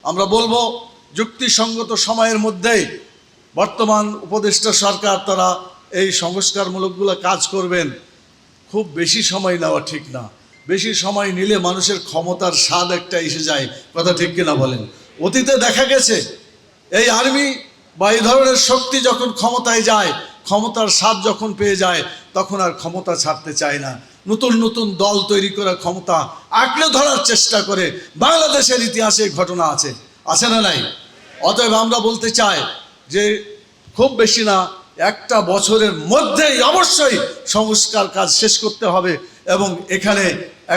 আমরা বলবো যুক্তিসঙ্গত সময়ের মধ্যেই বর্তমান উপদেষ্টা সরকার তারা এই সংস্কারমূলকগুলো কাজ করবেন। খুব বেশি সময় নেওয়া ঠিক না। বেশি সময় নিলে মানুষের ক্ষমতার স্বাদ একটা এসে যায়, কথা ঠিক কিনা বলেন? অতীতে দেখা গেছে এই আর্মি বা এই ধরনের শক্তি যখন ক্ষমতায় যায়, ক্ষমতার স্বাদ যখন পেয়ে যায়, তখন আর ক্ষমতা ছাড়তে চায় না। নতুন নতুন দল তৈরি করে ক্ষমতা আঁকড়ে ধরার চেষ্টা করে। বাংলাদেশের ইতিহাসে ঘটনা আছে, আছে না নাই? অতএব আমরা বলতে চাই যে খুব বেশি না, একটা বছরের মধ্যেই অবশ্যই সংস্কার কাজ শেষ করতে হবে এবং এখানে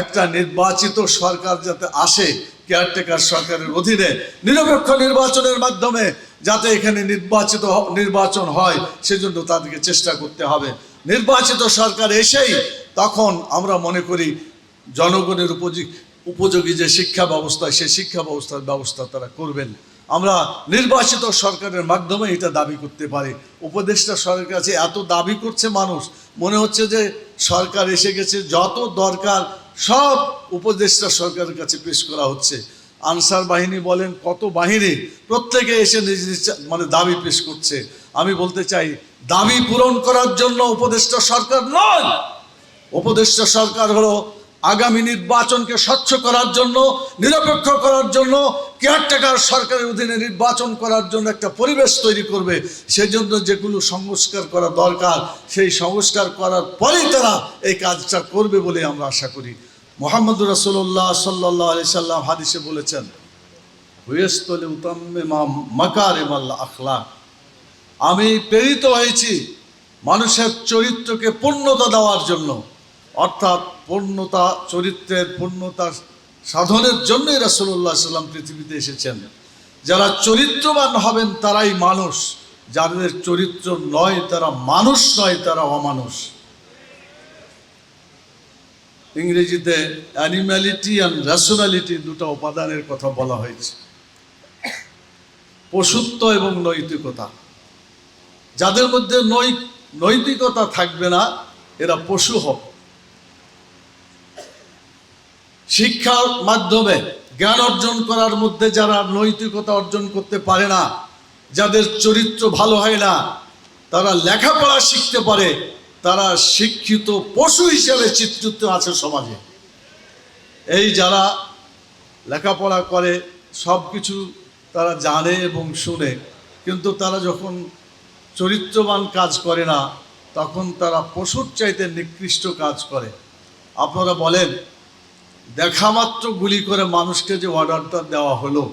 একটা নির্বাচিত সরকার যাতে আসে, কেয়ারটেকার সরকারের অধীনে নিরপেক্ষ নির্বাচনের মাধ্যমে যাতে এখানে নির্বাচন হয়, সেজন্য তাদেরকে চেষ্টা করতে হবে। নির্বাচিত সরকার এসেই তখন আমরা মনে করি জনগণের উপযোগী যে শিক্ষা ব্যবস্থা, সেই শিক্ষা ব্যবস্থা তারা করবেন। আমরা নির্বাচিত সরকারের মাধ্যমে এটা দাবি করতে পারি। উপদেষ্টা সরকারের কাছে এত দাবি করছে মানুষ, মনে হচ্ছে যে সরকার এসে গেছে, যত দরকার সব উপদেষ্টা সরকারের কাছে পেশ করা হচ্ছে। আনসার বাহিনী বলেন, কত বাহিনী, প্রত্যেকে এসে নিজ মানে দাবি পেশ করছে। আমি বলতে চাই, দাবি পূরণ করার জন্য উপদেষ্টা সরকার নয়। উপদেষ্টা সরকার হলো আগামী নির্বাচনকে স্বচ্ছ করার জন্য, নিরপেক্ষ করার জন্য, কেয়ারটেকার সরকারের অধীনে নির্বাচন করার জন্য একটা পরিবেশ তৈরি করবে। সেজন্য যেগুলো সংস্কার করা দরকার, সেই সংস্কার করার পরেই তারা এই কাজটা করবে বলে আমরা আশা করি। মুহাম্মদুর রাসূলুল্লাহ সাল্লাল্লাহু আলাইহি সাল্লাম হাদিসে বলেছেন, হুয়াস্তলি উতাম্মিমা মাকারিমাল আখলাক, আমি প্রেরিত হয়েছি মানুষের চরিত্রকে পূর্ণতা দেওয়ার জন্য। অর্থাৎ পূর্ণতা, চরিত্রের পূর্ণতা সাধনের জন্যই রাসূলুল্লাহ সাল্লাম পৃথিবীতে এসেছেন। যারা চরিত্রবান হবেন তারাই মানুষ, যাদের চরিত্র নয় তারা মানুষ নয়, তারা অমানুষ। ইংরেজিতে অ্যানিম্যালিটি অ্যান্ড রেশনালিটি দুটো উপাদানের কথা বলা হয়েছে, পশুত্ব এবং নৈতিকতা। যাদের মধ্যে নৈতিকতা থাকবে না, এরা পশু হবে। শিক্ষার মাধ্যমে জ্ঞান অর্জন করার মধ্যে যারা নৈতিকতা অর্জন করতে পারে না, যাদের চরিত্র ভালো হয় না, তারা লেখাপড়া শিখতে পারে, তারা শিক্ষিত পশু হিসেবে চিত্রিত আছে সমাজে। এই যারা লেখাপড়া করে, সব কিছু তারা জানে এবং শুনে, কিন্তু তারা যখন চরিত্রবান কাজ করে না, তখন তারা পশুর চাইতে নিকৃষ্ট কাজ করে। আপনারা বলেন, দেখা মাত্র গুলি করে মানুষকে যে অর্ডারটা দেওয়া হলো,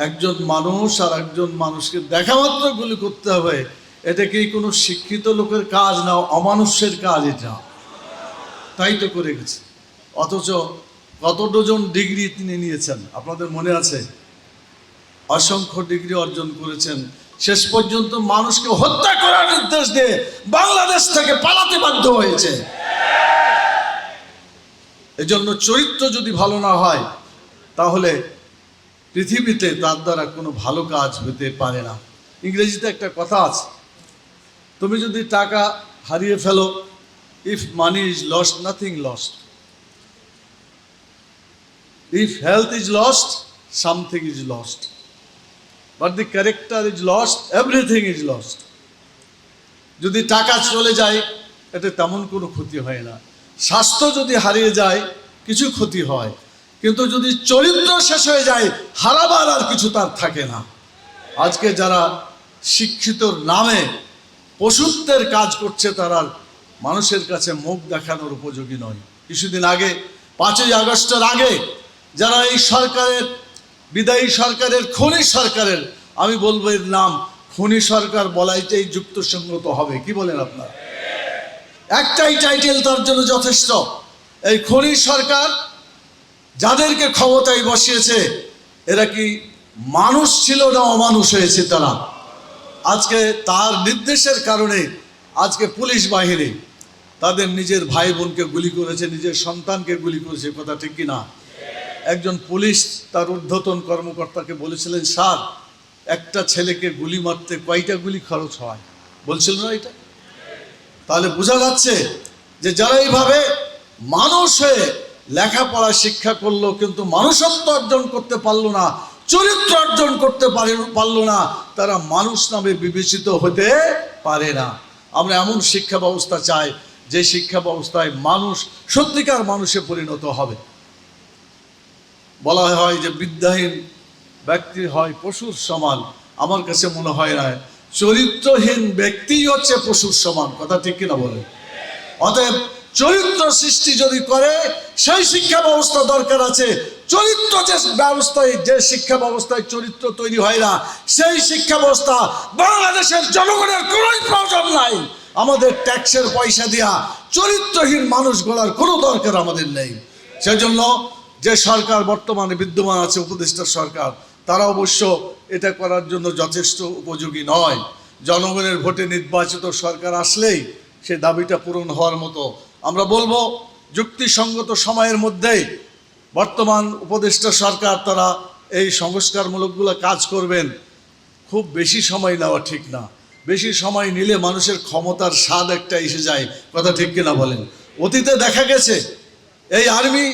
একজন মানুষ আর একজন মানুষকে দেখা মাত্র গুলি করতে হবে, এটা কি কোনো শিক্ষিত লোকের কাজ না, অমানুষ্যের কাজ এটা? তাই তো করে গেছে। অথচ কত ডজন ডিগ্রি তিনি নিয়েছেন আপনাদের মনে আছে? অসংখ্য ডিগ্রি অর্জন করেছেন। শেষ পর্যন্ত মানুষকে হত্যা করার নির্দেশ দিয়ে বাংলাদেশ থেকে পালাতে বাধ্য হয়েছে। এজন্য চরিত্র যদি ভালো না হয়, তাহলে পৃথিবীতে তার দ্বারা কোনো ভালো কাজ হতে পারে না। ইংরেজিতে একটা কথা আছে, তুমি যদি টাকা হারিয়ে ফেলো, if money is lost, nothing lost. If health is lost, something is lost. But the character is lost, everything is lost. যদি টাকা চলে যায়, এতে তেমন কোনো ক্ষতি হয় না। স্বাস্থ্য যদি হারিয়ে যায়, কিছু ক্ষতি হয়, কিন্তু যদি চরিত্র শেষ হয়ে যায়, হারাবার আর কিছু তার থাকে না। আজকে যারা শিক্ষিতর নামে পশুত্বের কাজ করছে, তারা মানুষের কাছে মুখ দেখানোর উপযোগী নয়। কিছুদিন আগে 5ই আগস্টের আগে যারা এই সরকারের, বিদায়ী সরকারের, খনি সরকারের, আমি বলবো এর নাম খনি সরকার বলাইতেই যুক্তিসঙ্গত হবে। কি বলেন আপনারা? একটাই টাইটেল তার জন্য যথেষ্ট। এই খনি সরকার যাদেরকে ক্ষমতায় বসিয়েছে, এরা কি মানুষ ছিল না অমানুষ হয়েছে তারা? আজকে তার নির্দেশের কারণে আজকে পুলিশ বাহিনী তাদের নিজের ভাই বোনকে গুলি করেছে, নিজের সন্তানকে গুলি করেছে, কথা ঠিক কিনা? একজন পুলিশ তার ঊর্ধ্বতন কর্মকর্তাকে বলেছিলেন, স্যার, একটা ছেলেকে গুলি মারতে কয়টা গুলি খরচ হয়? বলছিল না এটা? তাহলে বোঝা যাচ্ছে যে যারা এইভাবে মানুষ হয়ে লেখাপড়া শিক্ষা করলো কিন্তু মানুষত্ব অর্জন করতে পারলো না, চরিত্র অর্জন করতে পারলো না, তারা মানুষ নামে বিবেচিত হতে পারে না। আমরা এমন শিক্ষা ব্যবস্থা চাই যে শিক্ষা ব্যবস্থায় মানুষ সত্যিকার মানুষে পরিণত হবে। বলা হয় যে বিদ্যাহীন ব্যক্তি হয় পশুর সমান, আমার কাছে মনে হয় না, চরিত্রহীন ব্যক্তি হচ্ছে পশুর সমান। কথা ঠিক কিনা বলেন? অতএব চরিত্র সৃষ্টি যদি করে সেই শিক্ষা ব্যবস্থা দরকার আছে। চরিত্র যে ব্যবস্থায়, যে শিক্ষা ব্যবস্থায় চরিত্র তৈরি হয় না, সেই শিক্ষা ব্যবস্থা বাংলাদেশের জনগণের কোনো প্রয়োজন নাই। আমাদের ট্যাক্সের পয়সা দিয়া চরিত্রহীন মানুষ গড়ার কোনো দরকার আমাদের নেই। সেজন্য যে সরকার বর্তমানে বিদ্যমান আছে, উপদেষ্টা সরকার, তারা অবশ্য এটা করার জন্য যথেষ্ট উপযোগী নয়। জনগণের ভোটে নির্বাচিত সরকার আসলেই সে দাবিটা পূরণ হওয়ার মতো। আমরা বলবো যুক্তিসঙ্গত সময়ের মধ্যেই বর্তমান উপদেষ্টা সরকার তারা এই সংস্কারমূলকগুলো কাজ করবেন। খুব বেশি সময় নেওয়া ঠিক না। বেশি সময় নিলে মানুষের ক্ষমতার স্বাদ একটা এসে যায়। কথা ঠিক কিনা বলেন? অতীতে দেখা গেছে এই আর্মি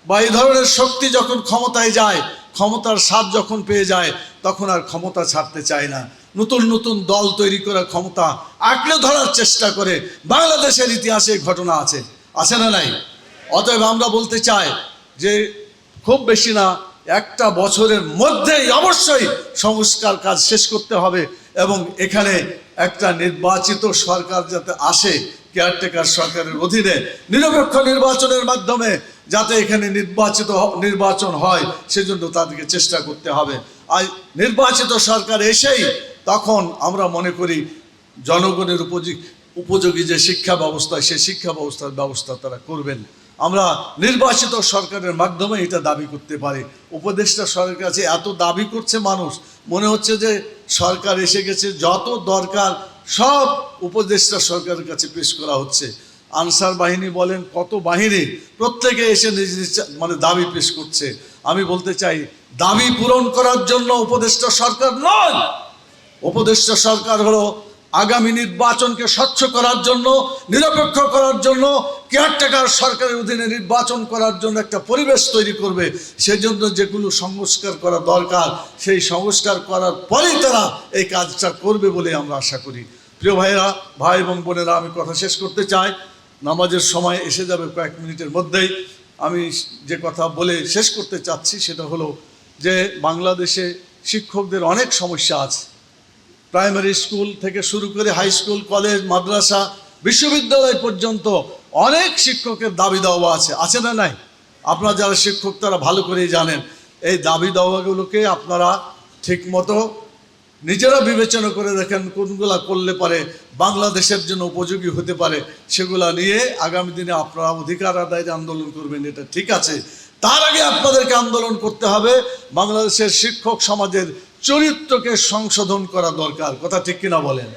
বা এই ধরনের শক্তি যখন ক্ষমতায় যায়, ক্ষমতার স্বাদ যখন পেয়ে যায়, তখন আর ক্ষমতা ছাড়তে চায় না। নতুন নতুন দল তৈরি করে ক্ষমতা আঁকড়ে ধরার চেষ্টা করে। বাংলাদেশের ইতিহাসে ঘটনা আছে, আছে না নাই? অতএব আমরা বলতে চাই যে খুব বেশি না, একটা বছরের মধ্যেই অবশ্যই সংস্কার কাজ শেষ করতে হবে এবং এখানে একটা নির্বাচিত সরকার যাতে আসে, কেয়ারটেকার সরকারের অধীনে নিরপেক্ষ নির্বাচনের মাধ্যমে যাতে এখানে নির্বাচন হয়, সেজন্য তাদেরকে চেষ্টা করতে হবে। আর নির্বাচিত সরকার এসেই তখন আমরা মনে করি জনগণের উপযোগী যে শিক্ষা ব্যবস্থা, সেই শিক্ষা ব্যবস্থা তারা করবেন। আমরা নির্বাচিত সরকারের মাধ্যমে এটা দাবি করতে পারি। উপদেষ্টা সরকারের কাছে এত দাবি করছে মানুষ, মনে হচ্ছে যে সরকার এসে গেছে, যত দরকার সব উপদেষ্টা সরকারের কাছে পেশ করা হচ্ছে। আনসার বাহিনী বলেন, কত বাহিনী, প্রত্যেকে এসে নিজ নিজ দাবি পেশ করছে। আমি বলতে চাই, দাবি পূরণ করার জন্য উপদেষ্টা সরকার নয়। উপদেষ্টা সরকার হলো আগামী নির্বাচনকে স্বচ্ছ করার জন্য, নিরপেক্ষ করার জন্য, কেয়ারটেকার সরকারের অধীনে নির্বাচন করার জন্য একটা পরিবেশ তৈরি করবে। সেজন্য যেগুলো সংস্কার করা দরকার, সেই সংস্কার করার পরেই তারা এই কাজটা করবে বলে আমরা আশা করি। প্রিয় ভাইরা, ভাই এবং বোনেরা, আমি কথা শেষ করতে চাই। নামাজের সময় এসে যাবে কয়েক মিনিটের মধ্যেই। আমি যে কথা বলে শেষ করতে চাচ্ছি সেটা হলো যে বাংলাদেশে শিক্ষকদের অনেক সমস্যা আছে। প্রাইমারি স্কুল থেকে শুরু করে হাই স্কুল, কলেজ, মাদ্রাসা, বিশ্ববিদ্যালয় পর্যন্ত অনেক শিক্ষকের দাবি দাওয়া আছে, আছে না নাই? আপনারা যারা শিক্ষক তারা ভালো করেই জানেন। এই দাবি দাওয়াগুলোকে আপনারা ঠিকমতো নিজেরা বিবেচনা করে দেখেন কোনগুলা করলে পারে বাংলাদেশের জন্য উপযোগী হতে পারে। সেগুলা নিয়ে আগামী দিনে আপনারা অধিকার আদায়ের আন্দোলন করবেন, এটা ঠিক আছে। তার আগে আপনাদেরকে আন্দোলন করতে হবে বাংলাদেশের শিক্ষক সমাজের চরিত্রকে সংশোধন করা দরকার। কথা ঠিক কিনা বলেন?